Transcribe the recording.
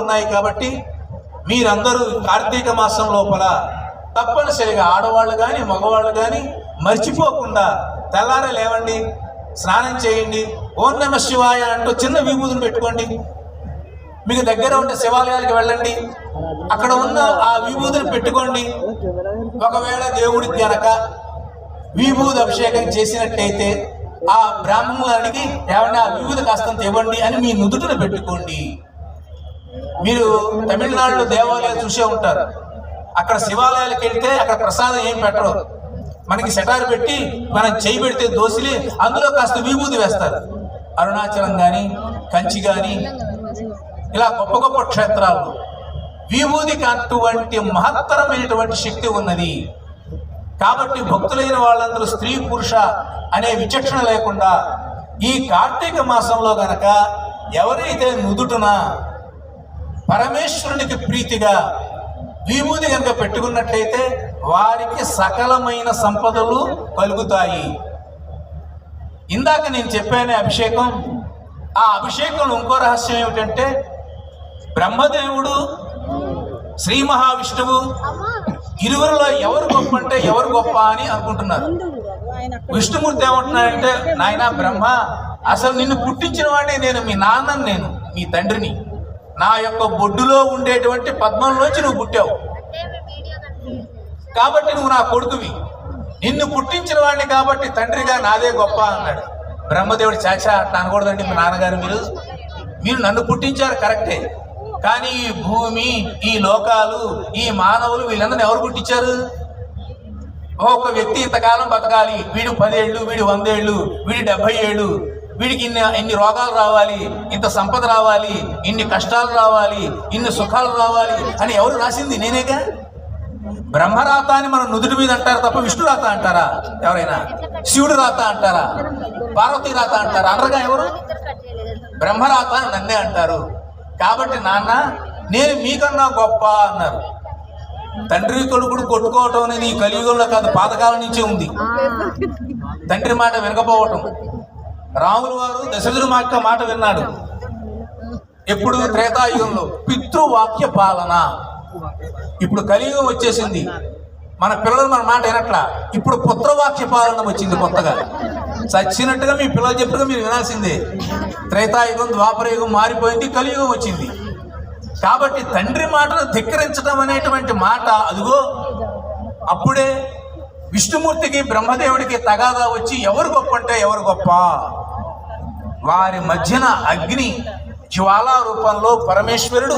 ఉన్నాయి కాబట్టి మీరందరూ కార్తీక మాసం లోపల తప్పనిసరిగా ఆడవాళ్ళు కానీ మగవాళ్ళు కానీ మర్చిపోకుండా తెల్లారే లేవండి, స్నానం చేయండి, ఓం నమః శివాయ అంటూ చిన్న విభూతిని పెట్టుకోండి. మీకు దగ్గర ఉండే శివాలయాలకు వెళ్ళండి, అక్కడ ఉన్న ఆ విభూతిని పెట్టుకోండి. ఒకవేళ దేవుడికి గనక విభూతి అభిషేకం చేసినట్టయితే ఆ బ్రాహ్మణులు అడిగి ఏమన్నా ఆ విభూతి కాస్తంత ఇవ్వండి అని మీ నుదుటిని పెట్టుకోండి. మీరు తమిళనాడులో దేవాలయాలు చూసే ఉంటారు, అక్కడ శివాలయాలకు వెళ్తే అక్కడ ప్రసాదం ఏం పెట్టరు, మనకి సెటారు పెట్టి మనం చేయి పెడితే దోసిలి అందులో కాస్త విభూతి వేస్తారు. అరుణాచలం కానీ కంచి కానీ ఇలా గొప్ప గొప్ప క్షేత్రాలు విభూతికి అటువంటి మహత్తరమైనటువంటి శక్తి ఉన్నది. కాబట్టి భక్తులైన వాళ్ళందరూ స్త్రీ పురుష అనే విచక్షణ లేకుండా ఈ కార్తీక మాసంలో గనక ఎవరైతే నుదుటున పరమేశ్వరునికి ప్రీతిగా విభూతి కనుక పెట్టుకున్నట్లయితే వారికి సకలమైన సంపదలు కలుగుతాయి. ఇందాక నేను చెప్పానే అభిషేకం, ఆ అభిషేకంలో ఇంకో రహస్యం ఏమిటంటే బ్రహ్మదేవుడు శ్రీ మహావిష్ణువు ఇరువురిలో ఎవరు గొప్ప అంటే ఎవరు గొప్ప అని అనుకుంటున్నారు. విష్ణుమూర్తి ఏమంటున్నాడంటే, నాయన బ్రహ్మ, అసలు నిన్ను పుట్టించిన వాడిని నేను, మీ నాన్నని నేను, మీ తండ్రిని. నా యొక్క బొడ్డులో ఉండేటువంటి పద్మంలోంచి నువ్వు పుట్టావు కాబట్టి నువ్వు నా కొడుకువి. నిన్ను పుట్టించిన వాడిని కాబట్టి తండ్రిగా నాదే గొప్ప అన్నాడు. బ్రహ్మదేవుడు చాచా అట్లా అనకూడదండి, మీ నాన్నగారు, మీరు నన్ను పుట్టించారు కరెక్టే, కానీ ఈ భూమి, ఈ లోకాలు, ఈ మానవులు వీళ్ళందరినీ ఎవరు పుట్టించారు? ఒక వ్యక్తి ఇంతకాలం బతకాలి, వీడు 10 ఏళ్ళు, వీడు 100 ఏళ్ళు, వీడు 70 ఏళ్ళు, వీడికి ఇన్ని రోగాలు రావాలి, ఇంత సంపద రావాలి, ఇన్ని కష్టాలు రావాలి, ఇన్ని సుఖాలు రావాలి అని ఎవరు రాసింది? నేనేగా. బ్రహ్మరాత అని మనం నుదుటి మీద అంటారు తప్ప విష్ణు రాత అంటారా ఎవరైనా? శివుడు రాత అంటారా? పార్వతీ రాత అంటారా? అనరుగా ఎవరు? బ్రహ్మరాత అని నన్నే అంటారు. కాబట్టి నాన్న, నేను మీకన్నా గొప్ప అన్నారు. తండ్రి కొడుకుడు కొట్టుకోవటం అనేది ఈ కలియుగంలో కాదు, పాతకాలం నుంచే ఉంది. తండ్రి మాట వినకపోవటం. రాములు వారు దశరథుడి మాట విన్నాడు. ఎప్పుడు? త్రేతాయుగంలో. పితృవాక్య పాలన. ఇప్పుడు కలియుగం వచ్చేసింది, మన పిల్లలు మన మాట వినట్లా. ఇప్పుడు పుత్రవాక్య పాలన వచ్చింది కొత్తగా. చచ్చినట్టుగా మీ పిల్లలు చెప్పినట్టుగా మీరు వినాల్సిందే. త్రేతాయుగం, ద్వాపరయుగం మారిపోయింది, కలియుగం వచ్చింది. కాబట్టి తండ్రి మాటను ధిక్కరించడం అనేటువంటి మాట అదిగో అప్పుడే విష్ణుమూర్తికి బ్రహ్మదేవుడికి తగాదా వచ్చి ఎవరు గొప్ప అంటే ఎవరు గొప్ప, వారి మధ్యన అగ్ని జ్వాలా రూపంలో పరమేశ్వరుడు